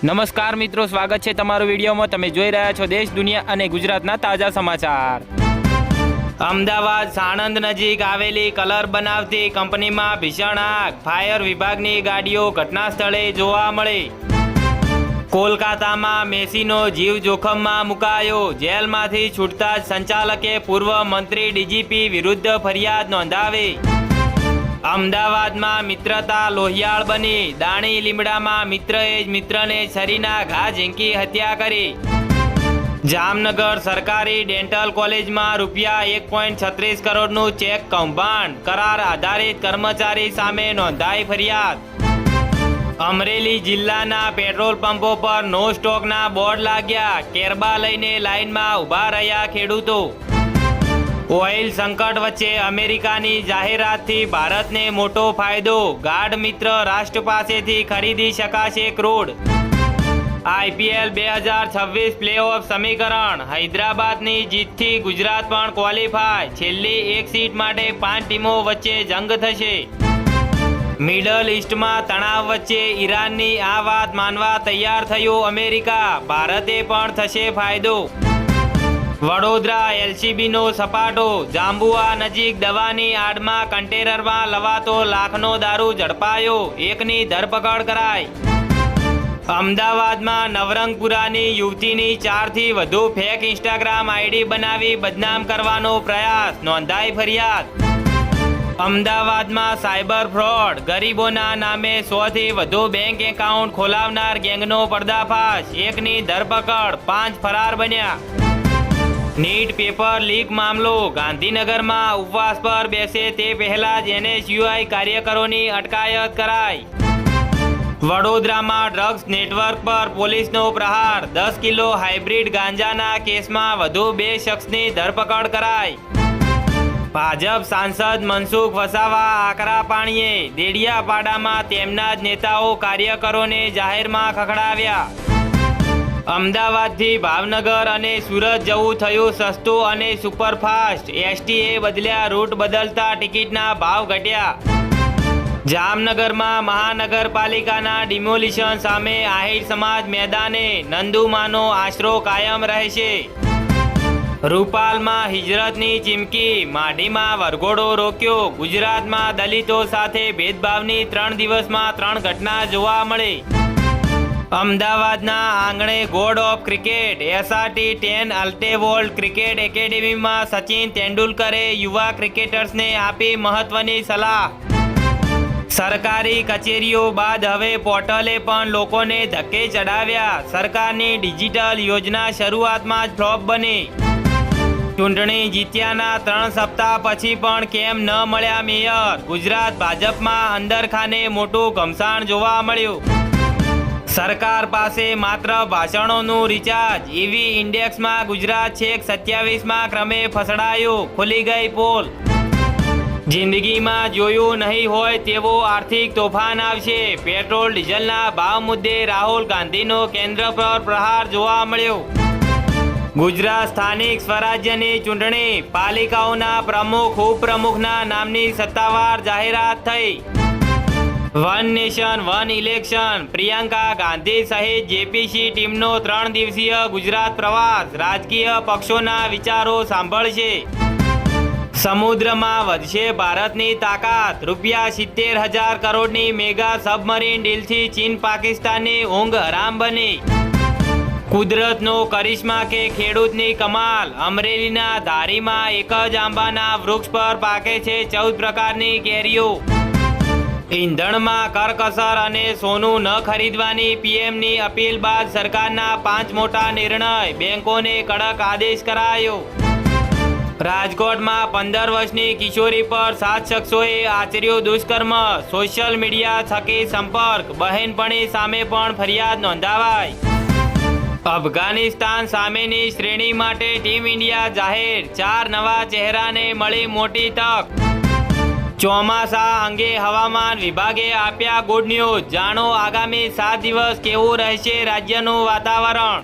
નમસ્કાર મિત્રો, સ્વાગત છે તમારું વિડીયોમાં। તમે જોઈ રહ્યા છો દેશ, દુનિયા અને ગુજરાતના તાજા સમાચાર। અમદાવાદ સાણંદ નજીક આવેલી કલર બનાવતી કંપનીમાં ભીષણ આગ, ફાયર વિભાગની ગાડીઓ ઘટના સ્થળે જોવા મળી। કોલકાતામાં મેસીનો જીવ જોખમમાં મુકાયો, જેલમાંથી છૂટતા જ સંચાલકે પૂર્વ મંત્રી ડીજીપી વિરુદ્ધ ફરિયાદ નોંધાવી। અમદાવાદમાં મિત્રતા લોહિયાળ બની, દાણી લીમડામાં મિત્રએ જ મિત્રને છરીના ઘા ઝીંકી હત્યા કરી। જામનગર સરકારી ડેન્ટલ કોલેજમાં ₹1.36 કરોડનું ચેક કૌભાંડ, કરાર આધારિત કર્મચારી સામે નોંધાઈ ફરિયાદ। અમરેલી જિલ્લાના પેટ્રોલ પંપો પર નો સ્ટોકના બોર્ડ લાગ્યા, કેરબા લઈને લાઇનમાં ઊભા રહ્યા ખેડૂતો। ઓઇલ સંકટ વચ્ચે અમેરિકાની જાહેરાતથી ભારતને મોટો ફાયદો, ગાઢ મિત્ર રાષ્ટ્ર પાસેથી ખરીદી શકાશે ક્રૂડ। IPL 2026 પ્લેઓફ સમીકરણ, હૈદરાબાદની જીતથી ગુજરાત પણ ક્વોલિફાય, છેલ્લી એક સીટ માટે 5 ટીમો વચ્ચે જંગ થશે। મિડલ ઈસ્ટમાં તણાવ વચ્ચે ઈરાનની આ વાત માનવા તૈયાર થયું અમેરિકા, ભારતે પણ થશે ફાયદો। વડોદરા LCBનો સપાટો, જાંબુઆ નજીક દવાની આડમાં કન્ટેનરમાં લવાતો લાખનો દારૂ ઝડપાયો, એકની ધરપકડ કરાઈ। અમદાવાદમાં નવરંગપુરાની યુવતીની 4થી વધુ ફેક ઇન્સ્ટાગ્રામ આઈડી બનાવી બદનામ કરવાનો પ્રયાસ, નોંધાઈ ફરિયાદ। અમદાવાદમાં સાયબર ફ્રોડ, ગરીબોના નામે 100થી વધુ બેંક એકાઉન્ટ ખોલાવનાર ગેંગનો પર્દાફાશ, એકની ધરપકડ, 5 ફરાર બન્યા। નીટ પેપર લીક મામલો, ગાંધીનગરમાં ઉપવાસ પર બેસે તે પહેલા જ NSUI કાર્યકરોની અટકાયત કરાઈ। વડોદરામાં ડ્રગ્સ નેટવર્ક પર પોલીસનો પ્રહાર, 10 કિલો હાઇબ્રિડ ગાંજાના કેસમાં વધુ 2 શખ્સની ધરપકડ કરાઈ। ભાજપ સાંસદ મનસુખ વસાવા આકરા પાણીએ, દેડિયાપાડામાં તેમના જ નેતાઓ કાર્યકરોને જાહેરમાં ખખડાવ્યા। અમદાવાદથી ભાવનગર અને સુરત જવું થયું સસ્તું અને સુપરફાસ્ટ, STએ બદલ્યા રૂટ, બદલતા ટિકિટના ભાવ ઘટ્યા। જામનગરમાં મહાનગરપાલિકાના ડિમોલિશન સામે આહિર સમાજ મેદાને, નંદુમાનો આશરો કાયમ રહેશે। રૂપાલમાં હિજરતની ચીમકી, માઢીમાં વરઘોડો રોક્યો, ગુજરાતમાં દલિતો સાથે ભેદભાવની 3 દિવસમાં 3 ઘટના જોવા મળી। અમદાવાદના આંગણે ગોડ ઓફ ક્રિકેટ, SRT 10 અલ્ટેવોલ્ડ ક્રિકેટ એકેડેમીમાં સચિન તેંડુલકરે યુવા ક્રિકેટર્સને આપી મહત્વની સલાહ। સરકારી કચેરીઓ બાદ હવે પોર્ટલે પણ લોકોને ધક્કે ચડાવ્યા, સરકારની ડિજિટલ યોજના શરૂઆતમાં જ ફ્લોપ બની। ચૂંટણી જીત્યાના 3 સપ્તાહ પછી પણ કેમ ન મળ્યા મેયર, ગુજરાત ભાજપમાં અંદરખાને મોટું ઘમસાણ જોવા મળ્યું। સરકાર પાસે માત્ર ભાષણોનું રિચાર્જ, EV ઇન્ડેક્સમાં ગુજરાત છેક 27મા ક્રમે ફસડાયું, ખુલી ગઈ પોલ। જિંદગીમાં જોયું નહીં હોય તેવો આર્થિક તોફાન આવશે, પેટ્રોલ ડીઝલના ભાવ મુદ્દે રાહુલ ગાંધીનો કેન્દ્ર પર પ્રહાર જોવા મળ્યો। ગુજરાત સ્થાનિક સ્વરાજ્યની ચૂંટણી, પાલિકાઓના પ્રમુખ ઉપપ્રમુખના નામની સત્તાવાર જાહેરાત થઈ। One nation one election, Priyanka Gandhi સહિત JPC ટીમનો 3 દિવસીય ગુજરાત પ્રવાસ, રાજકીય પક્ષોના વિચારો સાંભળશે। સમુદ્રમાં વધશે ભારતની તાકાત, ₹70,000 કરોડની મેગા સબમરીન ડીલથી ચીન પાકિસ્તાનની ઊંઘ હરામ બની। કુદરતનો કરિશ્મા કે ખેડૂતની કમાલ, અમરેલીના ધારીમાં એક જ આંબાના વૃક્ષ પર પાકે છે 14 પ્રકારની કેરીઓ। ઈંધણમાં કરકસર અને સોનું ન ખરીદવાની PMની અપીલ બાદ સરકારના 5 મોટા નિર્ણય, બેંકોને કડક આદેશ કરાયો। રાજકોટમાં 15 વર્ષની કિશોરી પર 7 શખ્સોએ આચર્યો દુષ્કર્મ, સોશિયલ મીડિયા થકી સંપર્ક, બહેનપણી સામે પણ ફરિયાદ નોંધાવાઈ। અફઘાનિસ્તાન સામેની શ્રેણી માટે ટીમ ઇન્ડિયા જાહેર, 4 નવા ચહેરાને મળી મોટી તક। ચોમાસા અંગે હવામાન વિભાગે આપ્યા ગુડ ન્યૂઝ, જાણો આગામી 7 દિવસ કેવું રહેશે રાજ્યનું વાતાવરણ।